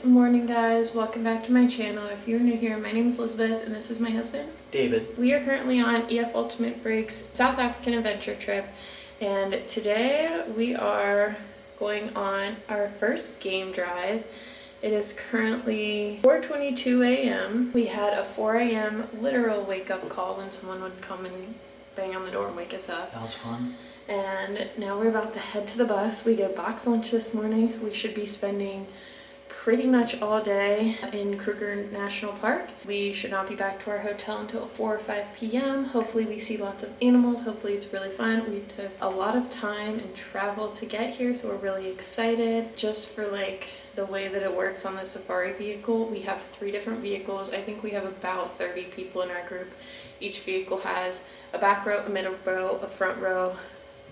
Good morning, guys. Welcome back to my channel. If you're new here, my name is Elizabeth and this is my husband, David. We are currently on EF Ultimate Breaks South African adventure trip, and today we are going on our first game drive. It is currently 4:22 a.m. We had a 4 a.m. literal wake-up call when someone would come and bang on the door and wake us up. That was fun. And now we're about to head to the bus. We get a box lunch this morning. We should be spending pretty much all day in Kruger National Park. We should not be back to our hotel until 4 or 5 p.m. Hopefully we see lots of animals. Hopefully it's really fun. We took a lot of time and travel to get here, so we're really excited. Just for like the way that it works on the safari vehicle, we have 3 different vehicles. I think we have about 30 people in our group. Each vehicle has a back row, a middle row, a front row,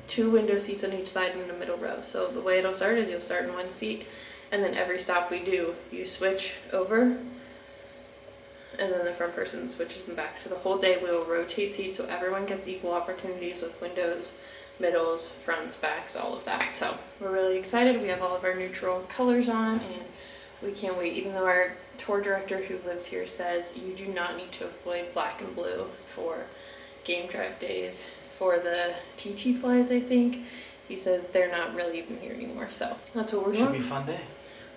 2 window seats on each side, and a middle row. So the way it'll start is you'll start in one seat, and then every stop we do, you switch over, and then the front person switches them back. So the whole day we will rotate seats so everyone gets equal opportunities with windows, middles, fronts, backs, all of that. So we're really excited. We have all of our neutral colors on, and we can't wait. Even though our tour director who lives here says you do not need to avoid black and blue for game drive days. For the TT flies, I think, he says they're not really even here anymore. So that's what we're doing. Should be a fun day.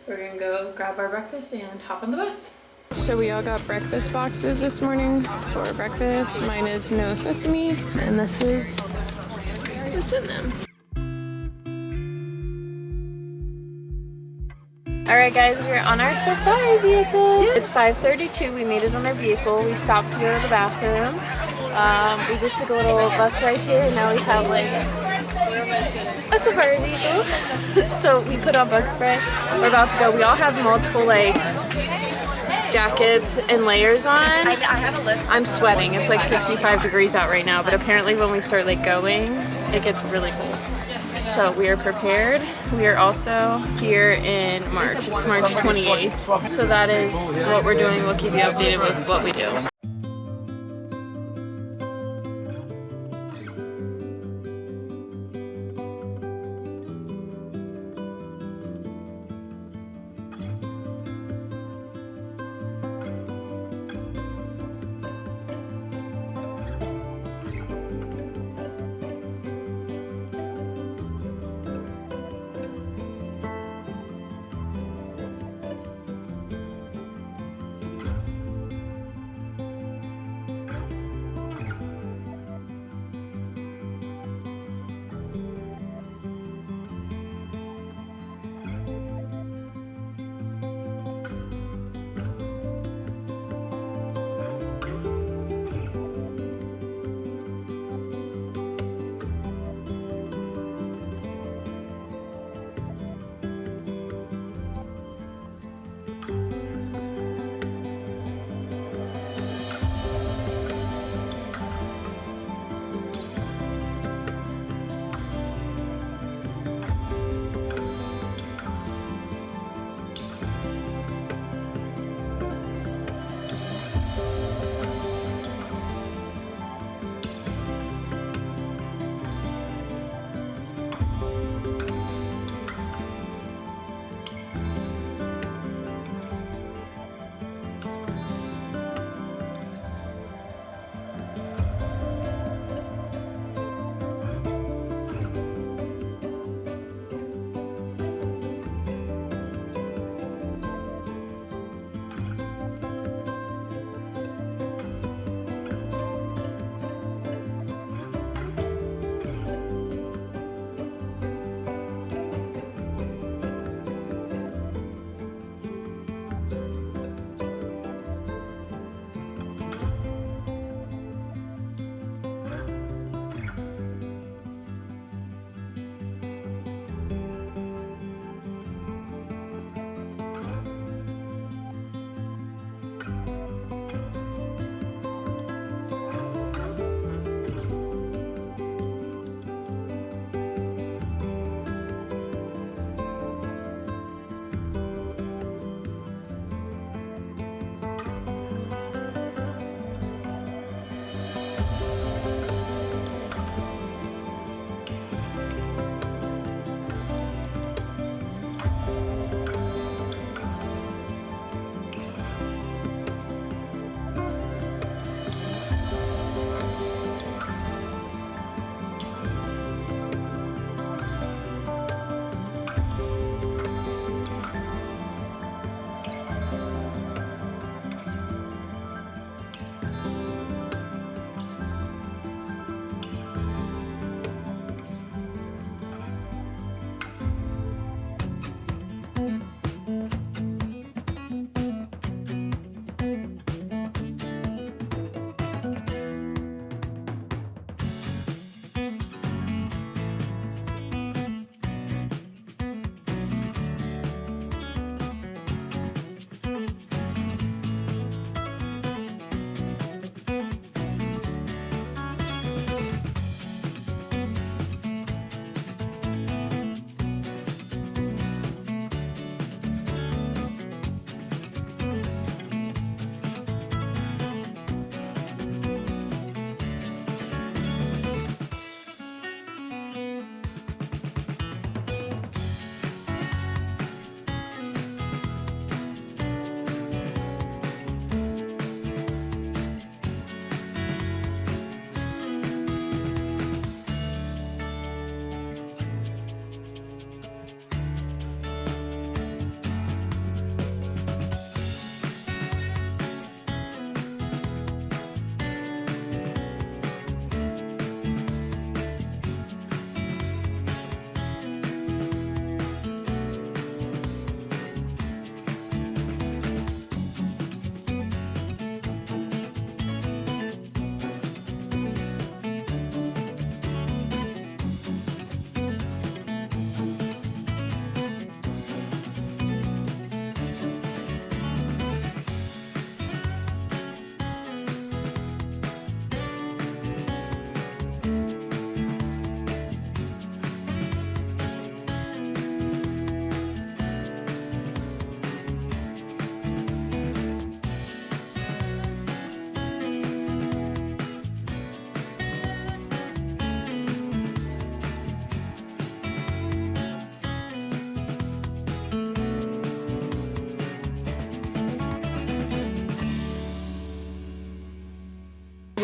We're gonna go grab our breakfast and hop on the bus. So we all got breakfast boxes this morning for breakfast. Mine is no sesame, and this is what's in them. Alright guys, we're on our safari vehicle. It's 5:32, we made it on our vehicle. We stopped to go to the bathroom. We just took a little bus ride here, and now we have like a safari vehicle. So we put on bug spray. We're about to go. We all have multiple like jackets and layers on. I have a list. I'm sweating. It's like 65 degrees out right now, but apparently when we start like going, it gets really cold. So we are prepared. We are also here in March. It's March 28th. So that is what we're doing. We'll keep you updated with what we do.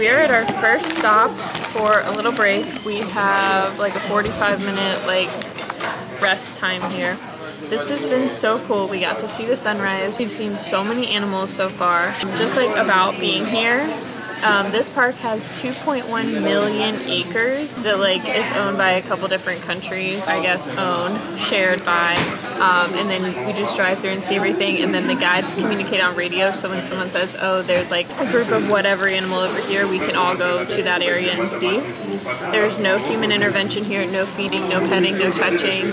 we're at our first stop for a little break. We have like a 45-minute like rest time here. This has been so cool. We got to see the sunrise. We've seen so many animals so far. Just like about being here. This park has 2.1 million acres that like is owned by a couple different countries, I guess shared by, and then we just drive through and see everything, and then the guides communicate on radio, so when someone says, oh, there's like a group of whatever animal over here, we can all go to that area and see. There's no human intervention here, no feeding, no petting, no touching,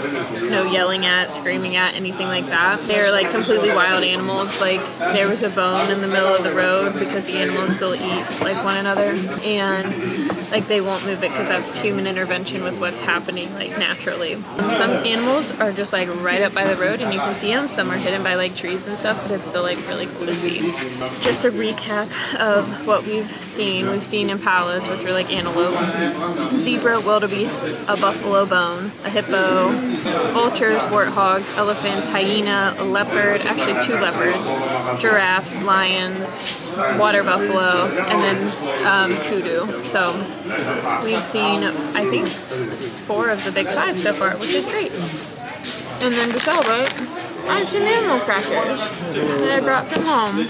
no yelling at, screaming at, anything like that. They're like completely wild animals. Like there was a bone in the middle of the road because the animals still eat like one another, and like they won't move it because that's human intervention with what's happening like naturally. Some animals are just like right up by the road and you can see them. Some are hidden by like trees and stuff, but it's still like really cool to see. Just a recap of what we've seen. We've seen impalas, which are like antelope, zebra, wildebeest, a buffalo bone, a hippo, vultures, warthogs, elephants, hyena, a leopard, actually 2 leopards, giraffes, lions, water buffalo, and then kudu. So we've seen, I think, 4 of the big 5 so far, which is great. And then to celebrate, I have some animal crackers that I brought from home.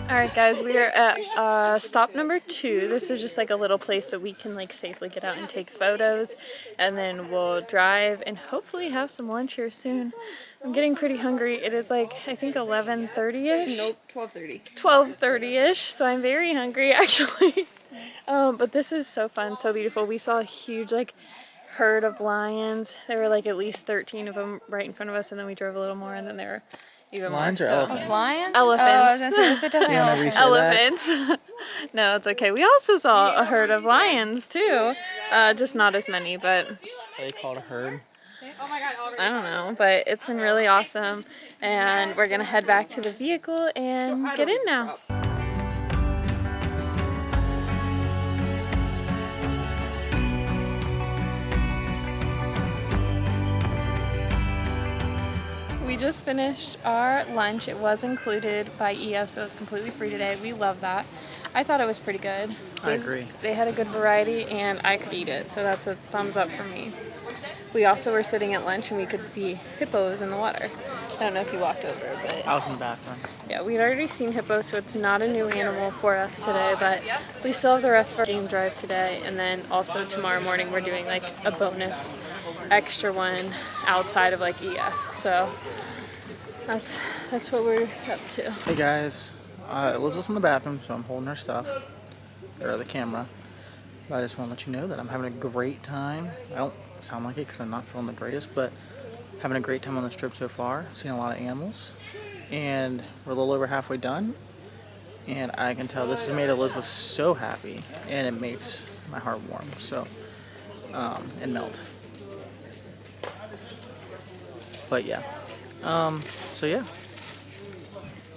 Alright guys, we are at stop number 2. This is just like a little place that we can like safely get out and take photos, and then we'll drive and hopefully have some lunch here soon. I'm getting pretty hungry. It is like, I think 11:30ish? Nope, 12:30. 12:30ish, so I'm very hungry actually. But this is so fun, so beautiful. We saw a huge like herd of lions. There were like at least 13 of them right in front of us, and then we drove a little more, and then there were even lions more. Or elephants? Lions? Elephants. Those are definitely elephants. Elephants. No, it's okay. We also saw a herd of lions too. Just not as many, but Are they called a herd? I don't know. But it's been really awesome, and we're gonna head back to the vehicle and get in now. We just finished our lunch. It was included by EF, so it was completely free today. We love that. I thought it was pretty good. I agree. They had a good variety, and I could eat it, so that's a thumbs up for me. We also were sitting at lunch, and we could see hippos in the water. I don't know if you walked over, but I was in the bathroom. yeah, we'd already seen hippos, so it's not a new animal for us today, but we still have the rest of our game drive today, and then also tomorrow morning we're doing like a bonus extra one outside of like EF. So that's what we're up to. Hey guys, Elizabeth's in the bathroom, so I'm holding her stuff, or the camera. But I just want to let you know that I'm having a great time. I don't sound like it because I'm not feeling the greatest, but having a great time on this trip so far. Seen a lot of animals, and we're a little over halfway done. And I can tell this has made Elizabeth so happy, and it makes my heart warm. So, and melt. But yeah. So yeah.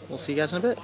We'll see you guys in a bit.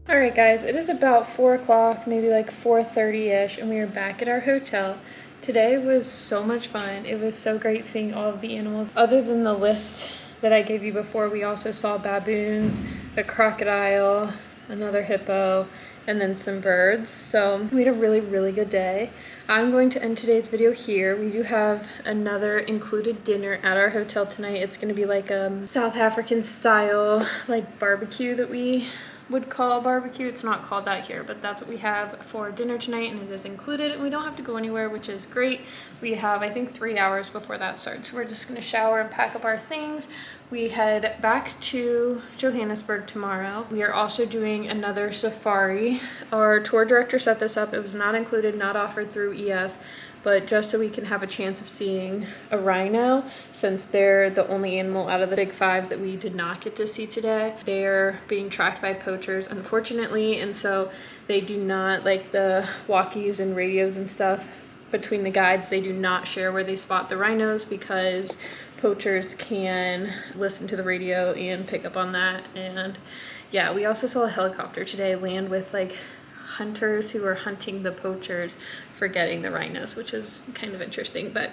Alright guys, it is about 4 o'clock, maybe like 4:30ish, and we are back at our hotel. Today was so much fun. It was so great seeing all of the animals. Other than the list that I gave you before, we also saw baboons, a crocodile, another hippo, and then some birds. So we had a really good day. I'm going to end today's video here. We do have another included dinner at our hotel tonight. It's going to be like a South African style like barbecue that we would call barbecue. It's not called that here, but that's what we have for dinner tonight, and it is included, and we don't have to go anywhere, which is great. We have, I think, 3 hours before that starts. So we're just going to shower and pack up our things. We head back to Johannesburg tomorrow. We are also doing another safari. Our tour director set this up. It was not included, not offered through EF, but just so we can have a chance of seeing a rhino, since they're the only animal out of the big 5 that we did not get to see today. They're being tracked by poachers, unfortunately, and so they do not, like the walkies and radios and stuff between the guides, they do not share where they spot the rhinos because poachers can listen to the radio and pick up on that. And yeah, we also saw a helicopter today land with like hunters who are hunting the poachers for getting the rhinos, which is kind of interesting. But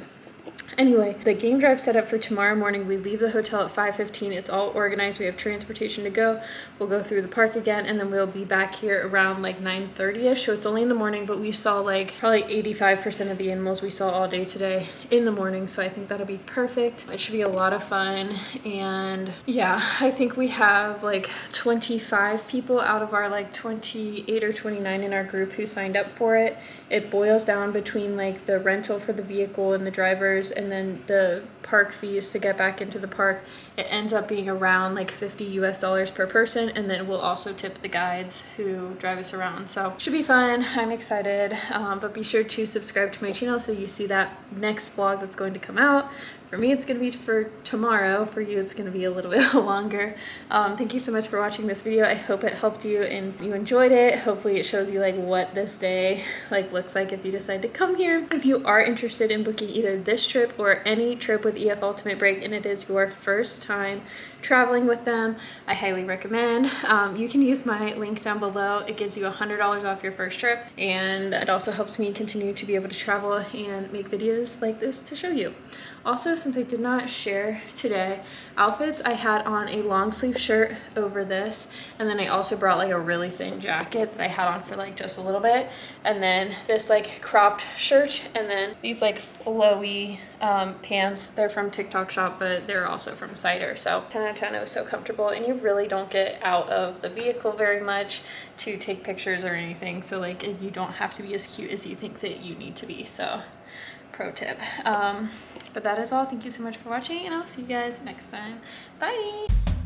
anyway, the game drive set up for tomorrow morning. We leave the hotel at 5:15. It's all organized. We have transportation to go. We'll go through the park again, and then we'll be back here around like 9:30ish. So it's only in the morning, but we saw like probably 85% of the animals we saw all day today in the morning. So I think that'll be perfect. It should be a lot of fun. And yeah, I think we have like 25 people out of our like 28 or 29 in our group who signed up for it. It boils down between like the rental for the vehicle and the drivers, and then the park fees to get back into the park. It ends up being around like $50 US per person, and then we'll also tip the guides who drive us around. So should be fun. I'm excited. But be sure to subscribe to my channel so you see that next vlog that's going to come out. For me, it's going to be for tomorrow. For you, it's going to be a little bit longer. Thank you so much for watching this video. I hope it helped you and you enjoyed it. Hopefully it shows you like what this day like looks like if you decide to come here. If you are interested in booking either this trip or any trip with EF Ultimate Break, and it is your first time traveling with them, I highly recommend. You can use my link down below. It gives you $100 off your first trip, and it also helps me continue to be able to travel and make videos like this to show you. Also, since I did not share today outfits, I had on a long sleeve shirt over this, and then I also brought like a really thin jacket that I had on for like just a little bit, and then this like cropped shirt, and then these like flowy pants. They're from TikTok shop, but they're also from Cider. So 10 out of 10, it was so comfortable, and you really don't get out of the vehicle very much to take pictures or anything, so like you don't have to be as cute as you think that you need to be. So pro tip. But that is all. Thank you so much for watching, and I'll see you guys next time. Bye.